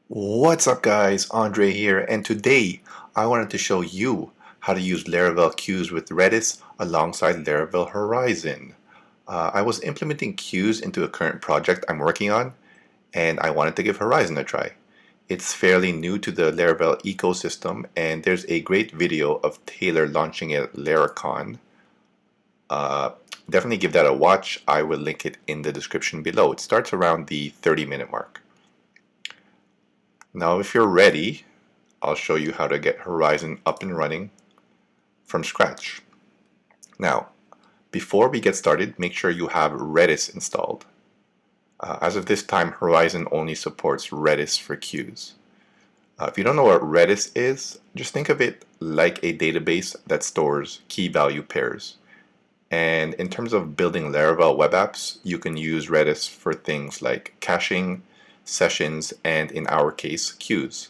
What's up guys, Andre here, and today I wanted to show you how to use Laravel queues with Redis alongside Laravel Horizon. I was implementing queues into a current project I'm working on, and I wanted to give Horizon a try. It's fairly new to the Laravel ecosystem, and there's a great video of Taylor launching it at Laracon. Uh, Definitely give that a watch. I will link it in the description below. It starts around the 30-minute mark. Now if you're ready, I'll show you how to get Horizon up and running from scratch. Now, before we get started, make sure you have Redis installed. As of this time, Horizon only supports Redis for queues. If you don't know what Redis is, just think of it like a database that stores key value pairs. And in terms of building Laravel web apps, you can use Redis for things like caching, sessions, and in our case, queues.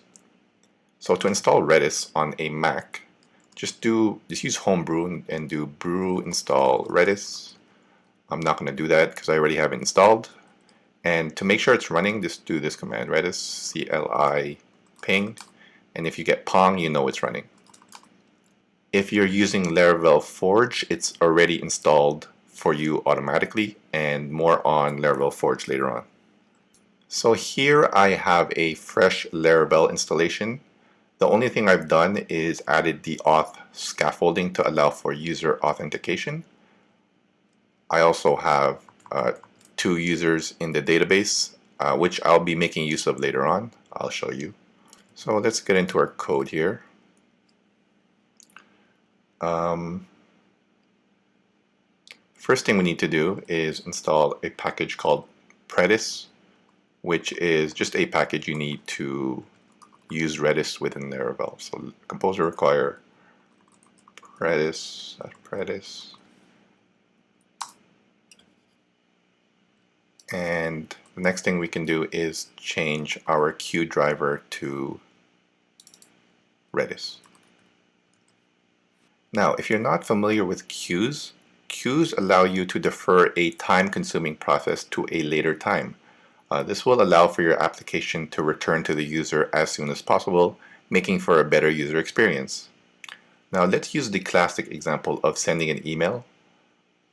So to install Redis on a Mac, just use Homebrew and do brew install Redis. I'm not going to do that because I already have it installed. And to make sure it's running, just do this command, Redis CLI ping, and if you get Pong, you know it's running. If you're using Laravel Forge, it's already installed for you automatically, and more on Laravel Forge later on. So here I have a fresh Laravel installation. The only thing I've done is added the auth scaffolding to allow for user authentication. I also have 2 users in the database, which I'll be making use of later on. I'll show you. So let's get into our code here. First thing we need to do is install a package called Predis, which is just a package you need to use Redis within Laravel. So composer require Predis, and the next thing we can do is change our queue driver to Redis. Now, if you're not familiar with queues, queues allow you to defer a time-consuming process to a later time. This will allow for your application to return to the user as soon as possible, making for a better user experience. Now let's use the classic example of sending an email.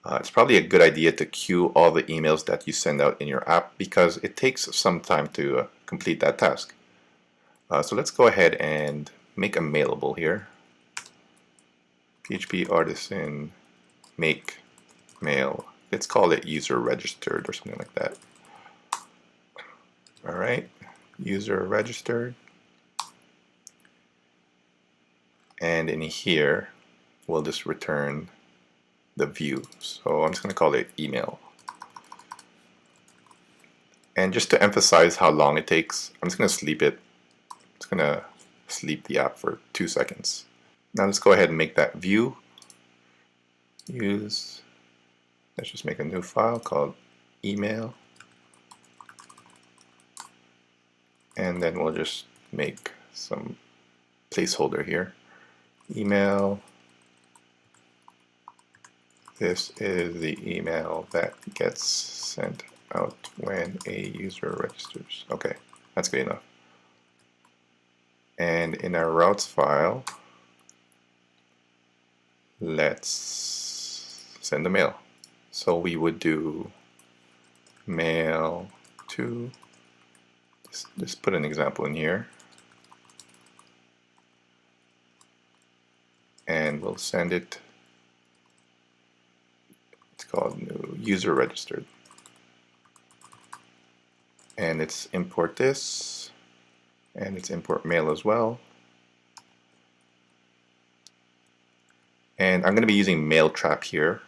It's probably a good idea to queue all the emails that you send out in your app because it takes some time to complete that task. So let's go ahead and make a mailable here. PHP artisan make mail. Let's call it user registered or something like that. Alright, user registered. And in here, we'll just return the view. So I'm just going to call it email. And just to emphasize how long it takes, I'm just going to sleep it. I'm just going to sleep the app for 2 seconds. Now let's go ahead and make that view. Let's just make a new file called email. And then we'll just make some placeholder here. Email. This is the email that gets sent out when a user registers. Okay, that's good enough. And in our routes file, let's send the mail. So we would do mail to, just put an example in here, and we'll send it. It's called new user registered, and it's import this, and it's import mail as well. And I'm going to be using Mailtrap here.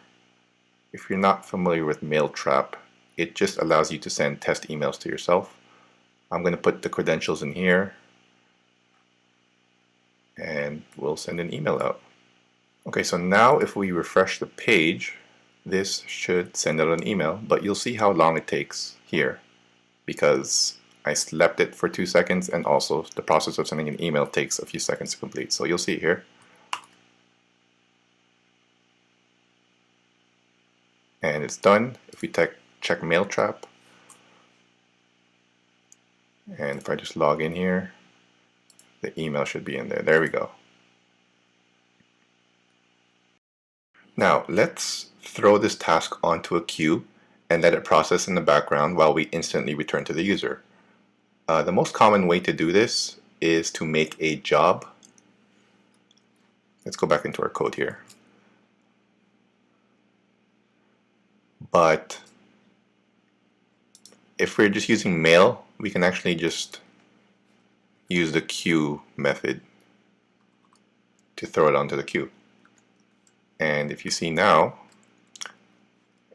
If you're not familiar with Mailtrap, it just allows you to send test emails to yourself. I'm going to put the credentials in here, and we'll send an email out. Okay, so now if we refresh the page, this should send out an email, but you'll see how long it takes here because I slept it for 2 seconds, and also the process of sending an email takes a few seconds to complete. So you'll see it here. And it's done. If we check Mailtrap, And if I just log in here, the email should be in there. There we go. Now let's throw this task onto a queue and let it process in the background while we instantly return to the user. The most common way to do this is to make a job. Let's go back into our code here. But if we're just using mail, we can actually just use the queue method to throw it onto the queue. And if you see now,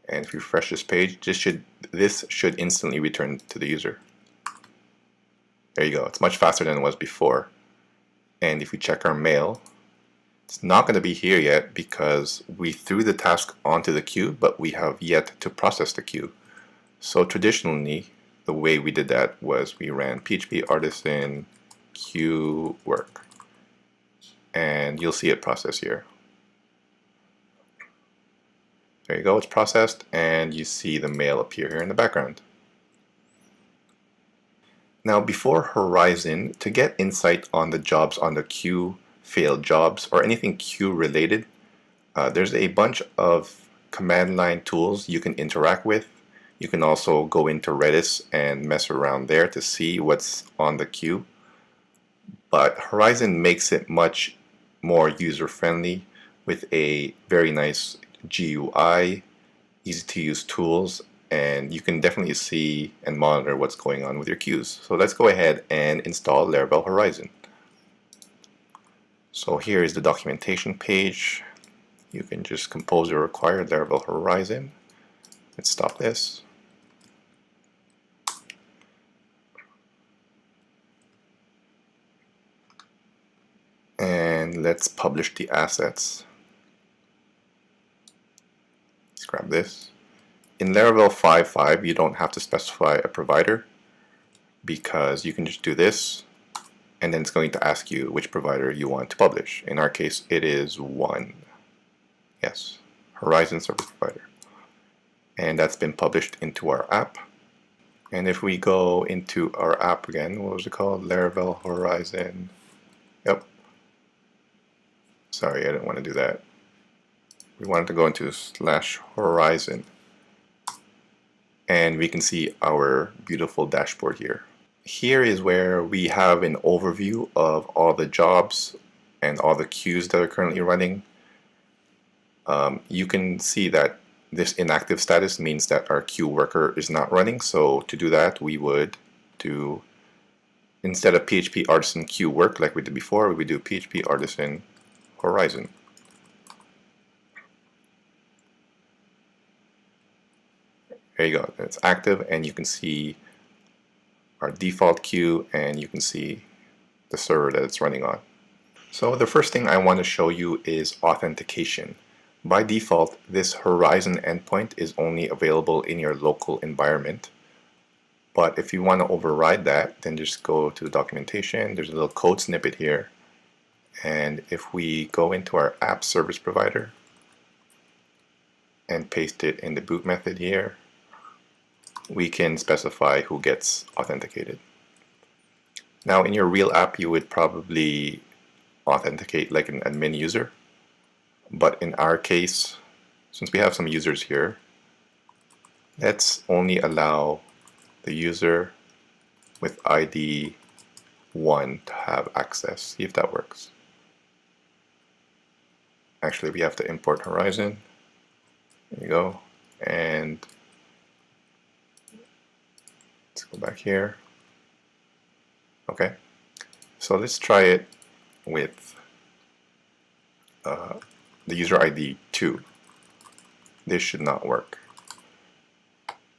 and if you refresh this page, this should instantly return to the user. There you go. It's much faster than it was before. And if we check our mail, it's not going to be here yet because we threw the task onto the queue, but we have yet to process the queue. So traditionally, the way we did that was we ran PHP artisan queue work. And you'll see it process here. There you go, it's processed, and you see the mail appear here in the background. Now before Horizon, to get insight on the jobs on the queue, failed jobs, or anything queue related, there's a bunch of command line tools you can interact with. You can also go into Redis and mess around there to see what's on the queue. But Horizon makes it much more user-friendly with a very nice GUI, easy to use tools, and you can definitely see and monitor what's going on with your queues. So let's go ahead and install Laravel Horizon. So here is the documentation page. You can just compose your required Laravel Horizon. Let's stop this. And let's publish the assets. Let's grab this. In Laravel 5.5, you don't have to specify a provider because you can just do this, and then it's going to ask you which provider you want to publish. In our case, it is one. Yes, Horizon Service Provider. And that's been published into our app. And if we go into our app again, what was it called? Laravel Horizon. Yep. Sorry, I didn't want to do that. We wanted to go into /Horizon. And we can see our beautiful dashboard here. Here is where we have an overview of all the jobs and all the queues that are currently running. You can see that this inactive status means that our queue worker is not running. So to do that, we would do, instead of PHP artisan queue work like we did before, we would do PHP artisan Horizon. There you go, it's active, and you can see our default queue, and you can see the server that it's running on. So the first thing I want to show you is authentication. By default, this Horizon endpoint is only available in your local environment. But if you want to override that, then just go to the documentation. There's a little code snippet here. And if we go into our app service provider and paste it in the boot method here, we can specify who gets authenticated. Now in your real app, you would probably authenticate like an admin user. But in our case, since we have some users here, let's only allow the user with ID 1 to have access. See if that works. Actually, we have to import Horizon. There you go. And let's go back here. Okay. So let's try it with the user ID 2. This should not work.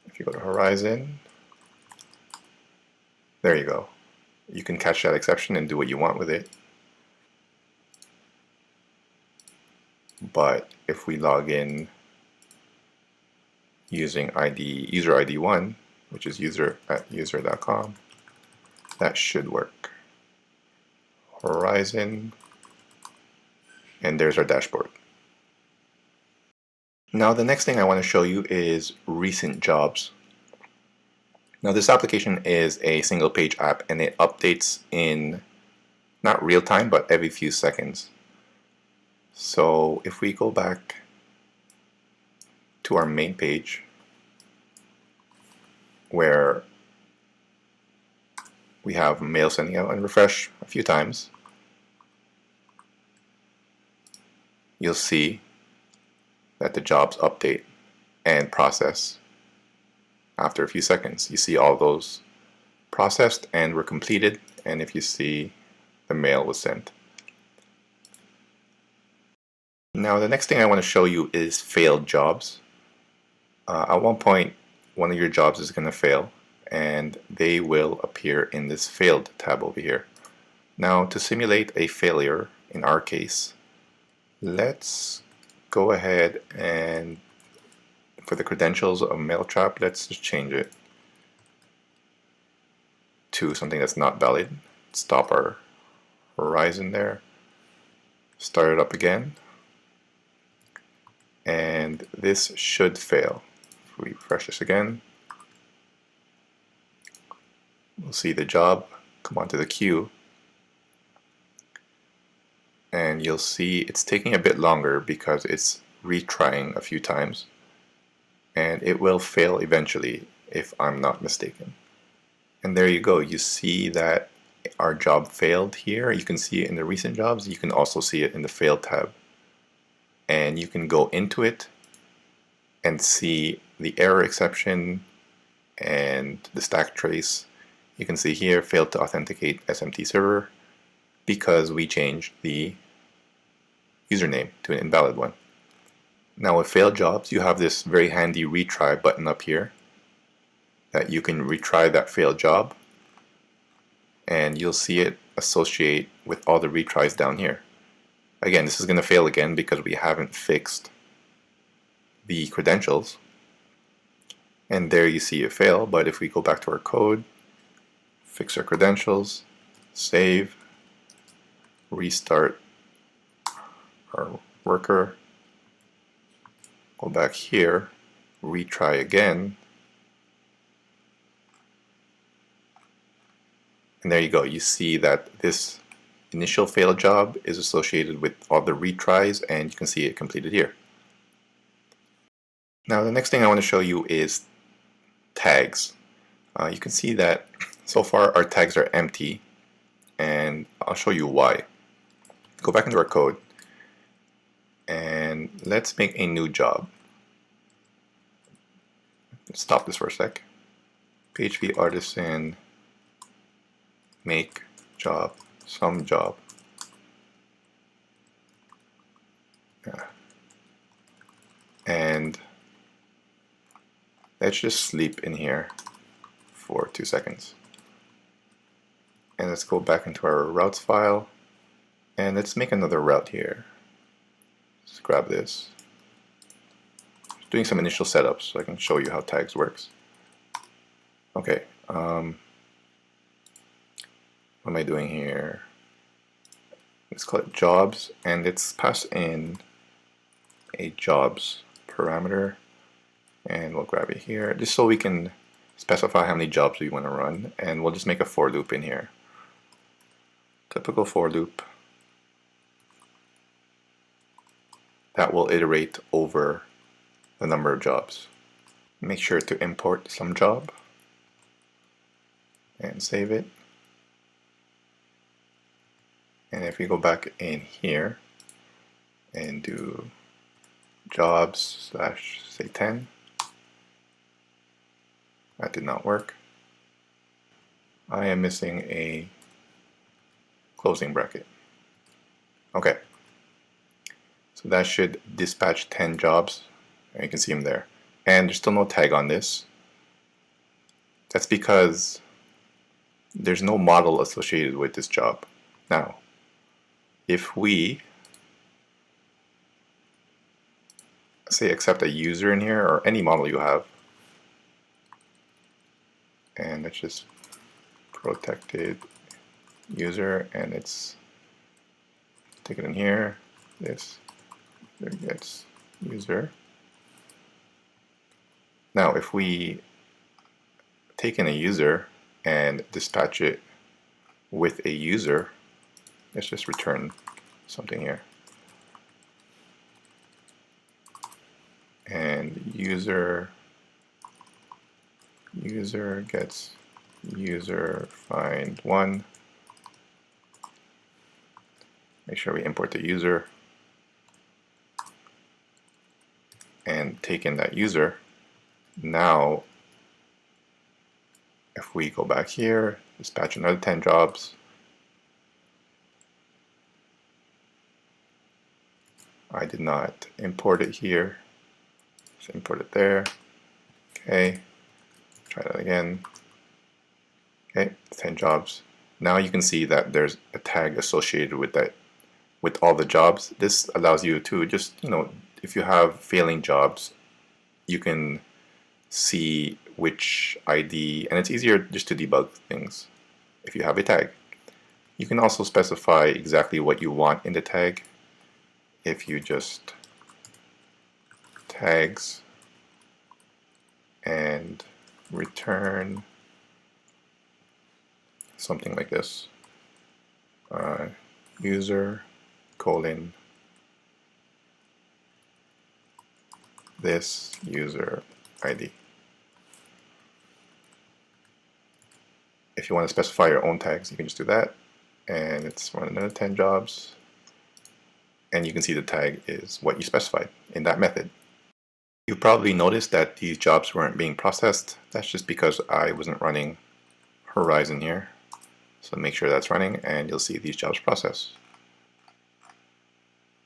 If you go to Horizon, there you go. You can catch that exception and do what you want with it. But if we log in using user ID 1, which is user@user.com, that should work. Horizon, and there's our dashboard. Now the next thing I want to show you is recent jobs. Now this application is a single page app and it updates in not real time but every few seconds. So if we go back to our main page where we have mail sending out and refresh a few times, you'll see that the jobs update and process after a few seconds. You see all those processed and were completed, and if you see the mail was sent. Now the next thing I want to show you is failed jobs. At one point one of your jobs is going to fail and they will appear in this failed tab over here. Now to simulate a failure in our case, let's go ahead and for the credentials of MailTrap, let's just change it to something that's not valid. Stop our Horizon there, start it up again, and this should fail. If we refresh this again, we'll see the job come onto the queue, and you'll see it's taking a bit longer because it's retrying a few times, and it will fail eventually if I'm not mistaken. And there you go, you see that our job failed here. You can see it in the recent jobs. You can also see it in the failed tab. And you can go into it and see the error exception and the stack trace. You can see here, failed to authenticate SMT server because we changed the username to an invalid one. Now with failed jobs, you have this very handy retry button up here that you can retry that failed job, and you'll see it associate with all the retries down here. Again, this is going to fail again because we haven't fixed the credentials, and there you see it fail. But if we go back to our code, fix our credentials, save, restart our worker, go back here, retry again, and there you go. You see that this initial failed job is associated with all the retries, and you can see it completed here. Now the next thing I want to show you is tags. You can see that so far our tags are empty, and I'll show you why. Go back into our code and let's make a new job. Stop this for a sec. PHP artisan make job, some job. And let's just sleep in here for 2 seconds. And let's go back into our routes file and let's make another route here. Let's grab this. Just doing some initial setups so I can show you how tags works. Okay, what am I doing here? Let's call it jobs, and let's pass in a jobs parameter, and we'll grab it here just so we can specify how many jobs we want to run, and we'll just make a for loop in here. Typical for loop that will iterate over the number of jobs. Make sure to import some job and save it. And if we go back in here and do jobs slash say 10, that did not work. I am missing a closing bracket. Okay, so that should dispatch 10 jobs, and you can see them there. And there's still no tag on this. That's because there's no model associated with this job. Now, if we say accept a user in here, or any model you have, and it's just protected user, and it's take it in here, this, there gets user. Now if we take in a user and dispatch it with a user. Let's just return something here. And user gets user find one. Make sure we import the user and take in that user. Now, if we go back here, dispatch another 10 jobs. I did not import it here. Let's import it there. Okay, try that again. Okay, 10 jobs. Now you can see that there's a tag associated with that, with all the jobs. This allows you to just, if you have failing jobs, you can see which ID, and it's easier just to debug things if you have a tag. You can also specify exactly what you want in the tag if you just tags and return something like this, user colon this user ID. If you want to specify your own tags, you can just do that, and it's run another 10 jobs, and you can see the tag is what you specified in that method. You probably noticed that these jobs weren't being processed. That's just because I wasn't running Horizon here. So make sure that's running, and you'll see these jobs process.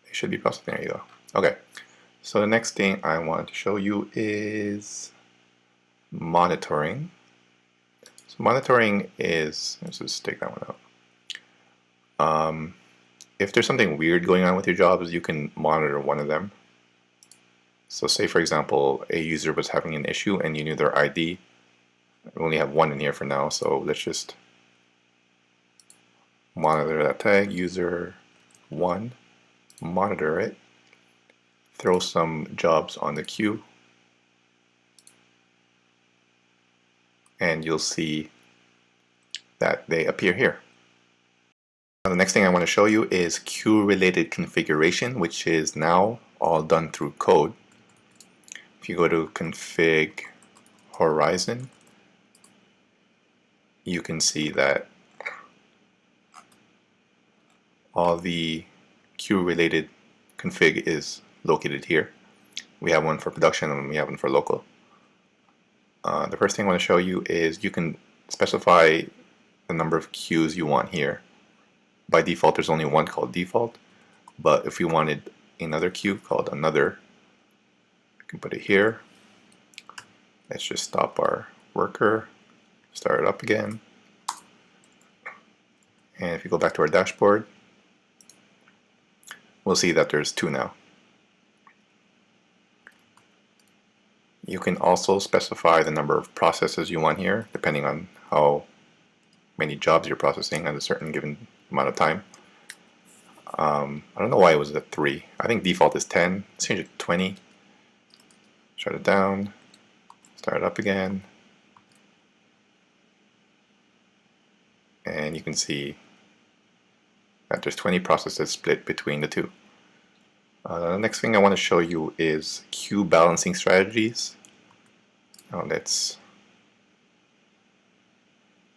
They should be processed. There you go. Okay, so the next thing I want to show you is monitoring. So monitoring is, let's just take that one out. If there's something weird going on with your jobs, you can monitor one of them. So say, for example, a user was having an issue and you knew their ID. We only have one in here for now, so let's just monitor that tag, user 1, monitor it, throw some jobs on the queue, and you'll see that they appear here. Now, the next thing I want to show you is queue-related configuration, which is now all done through code. If you go to config Horizon, you can see that all the queue-related config is located here. We have one for production and we have one for local. The first thing I want to show you is you can specify the number of queues you want here. By default, there's only one called default, but if we wanted another queue called another, we can put it here. Let's just stop our worker, start it up again, and if you go back to our dashboard, we'll see that there's 2 now. You can also specify the number of processes you want here, depending on how many jobs you're processing at a certain given amount of time. I don't know why it was at 3. I think default is 10. Let's change it to 20. Shut it down. Start it up again. And you can see that there's 20 processes split between the two. The next thing I want to show you is queue balancing strategies. Now let's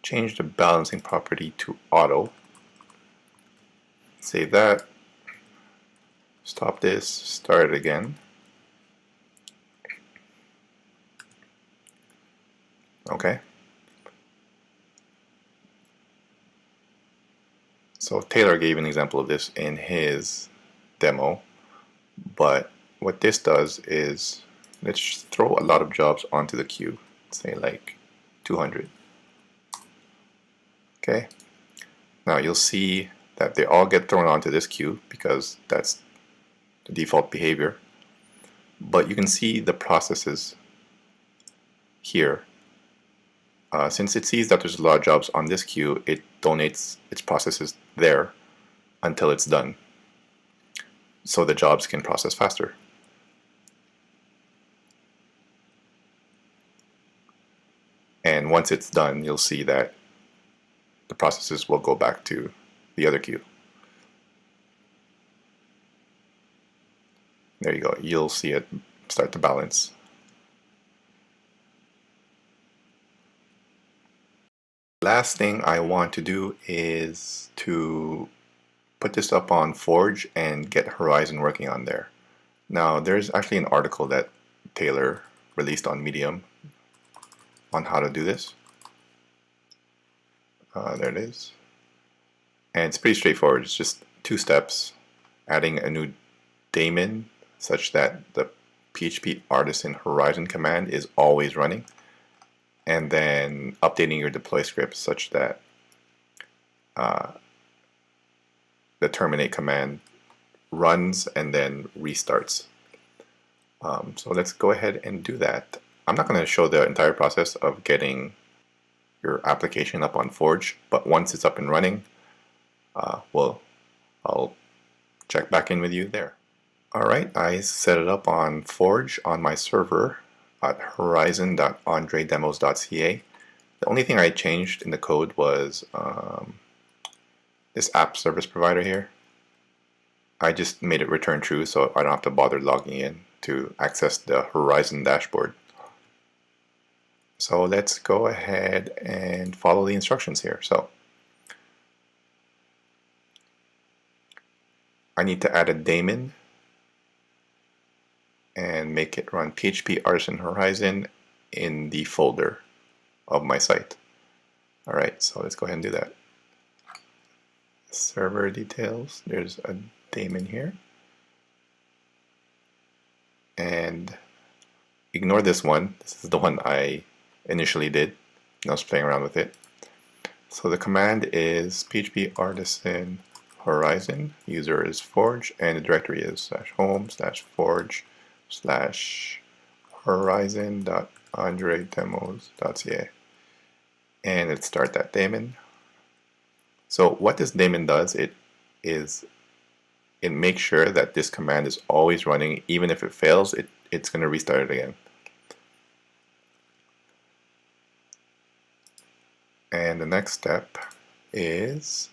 change the balancing property to auto. Save that. Stop this. Start it again. Okay. So Taylor gave an example of this in his demo, but what this does is let's throw a lot of jobs onto the queue, say like 200. Okay. Now you'll see that they all get thrown onto this queue because that's the default behavior. But you can see the processes here. Since it sees that there's a lot of jobs on this queue, it donates its processes there until it's done, so the jobs can process faster. And once it's done, you'll see that the processes will go back to the other queue. There you go. You'll see it start to balance. Last thing I want to do is to put this up on Forge and get Horizon working on there. Now, there's actually an article that Taylor released on Medium on how to do this. There it is. And it's pretty straightforward. It's just 2 steps. Adding a new daemon such that the PHP Artisan Horizon command is always running. And then updating your deploy script such that the terminate command runs and then restarts. So let's go ahead and do that. I'm not going to show the entire process of getting your application up on Forge, but once it's up and running, I'll check back in with you there. Alright, I set it up on Forge on my server at horizon.andredemos.ca. The only thing I changed in the code was this app service provider here. I just made it return true so I don't have to bother logging in to access the Horizon dashboard. So let's go ahead and follow the instructions here. So I need to add a daemon and make it run PHP Artisan Horizon in the folder of my site. Alright, so let's go ahead and do that. Server details, there's a daemon here. And ignore this one. This is the one I initially did. I was playing around with it. So the command is PHP Artisan Horizon. User is Forge, and the directory is /home/forge/horizon.andredemos.ca. And let's start that daemon. So what this daemon does, it makes sure that this command is always running. Even if it fails, it's going to restart it again. And the next step is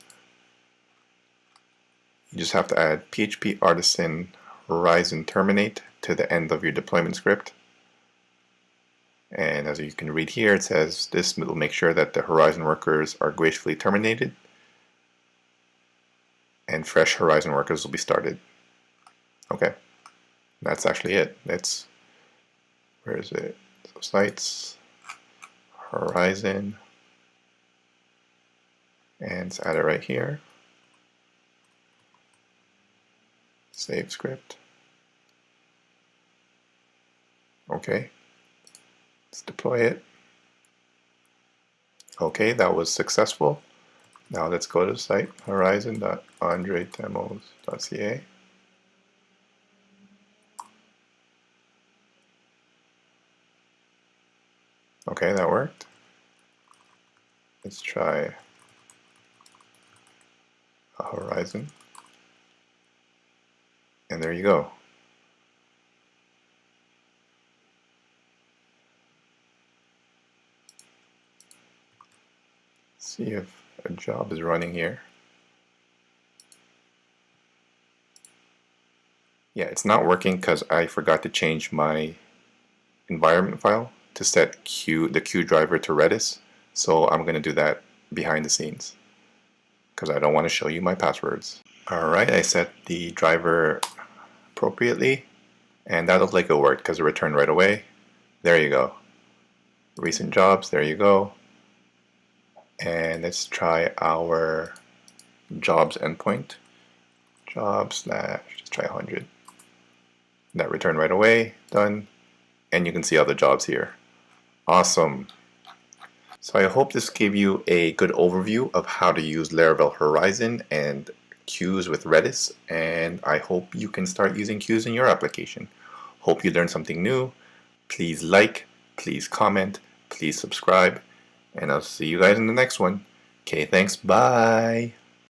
you just have to add PHP Artisan Horizon terminate to the end of your deployment script. And as you can read here, it says this will make sure that the Horizon workers are gracefully terminated and fresh Horizon workers will be started. Okay, that's actually it. Where is it? So sites, Horizon, and let's add it right here. Save script. Okay, let's deploy it. Okay, that was successful. Now let's go to the site, horizon.andredemos.ca. Okay, that worked. Let's try a Horizon. And there you go. See if a job is running here. Yeah, it's not working because I forgot to change my environment file to set the queue driver to Redis. So I'm going to do that behind the scenes because I don't want to show you my passwords. Alright, I set the driver appropriately, and that looked like it worked because it returned right away. There you go. Recent jobs, there you go. And let's try our jobs endpoint. Jobs / just try 100. That returned right away, done. And you can see all the jobs here. Awesome. So I hope this gave you a good overview of how to use Laravel Horizon and queues with Redis, and I hope you can start using queues in your application. Hope you learned something new. Please like, please comment, please subscribe, and I'll see you guys in the next one. Okay, thanks, bye!